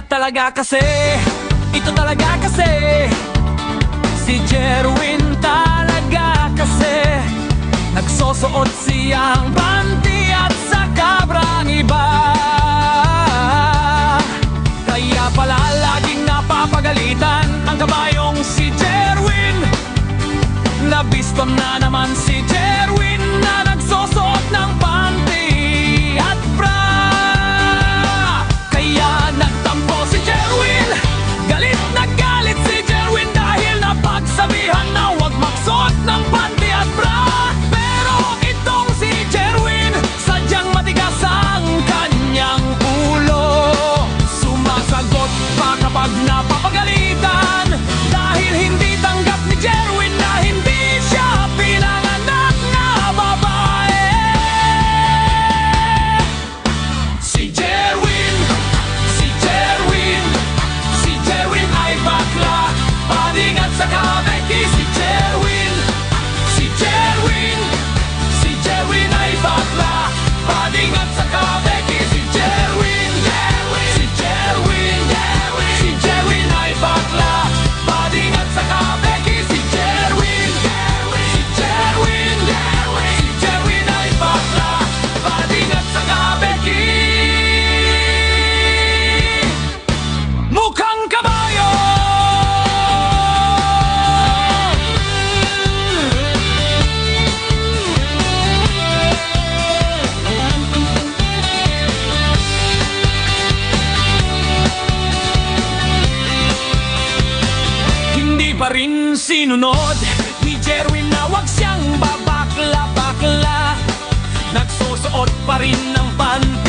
talaga kasi, ito talaga kasi, si Jerwin talaga kasi. Nagsusuot siyang panty at sa kabrang iba. Kaya pala laging napapagalitan ang kabayong si Jerwin. Nabiston na naman si Jerwin na nagsusuot ng panty at bra. Kaya nagtampo si Jerwin, galit na galit si Jerwin dahil napagsabihan na huwag magsuot ng panty at bra. Pero itong si Jerwin, sadyang matigas ang kanyang ulo. Sumasagot pa kapag napapagalitan, dahil hindi tanggap ni Jerwin na hindi siya pinanganak na babae. Si Jerwin, si Jerwin, si Jerwin ay bakla, padingat sa kabeki. Si Jerwin, si Jerwin, si Jerwin ay bakla, padingat sa kabeki. Si Jerwin, si Jerwin, si Jerwin ay bakla, padingat sa kabeki. Si Jerwin, si Jerwin, si Jerwin ay bakla, padingat sa kabeki. Mukhang kabayo! Hindi pa rin sinunod ni Jerwin na wag siyang babakla-bakla. Nagsusuot pa rin ng panty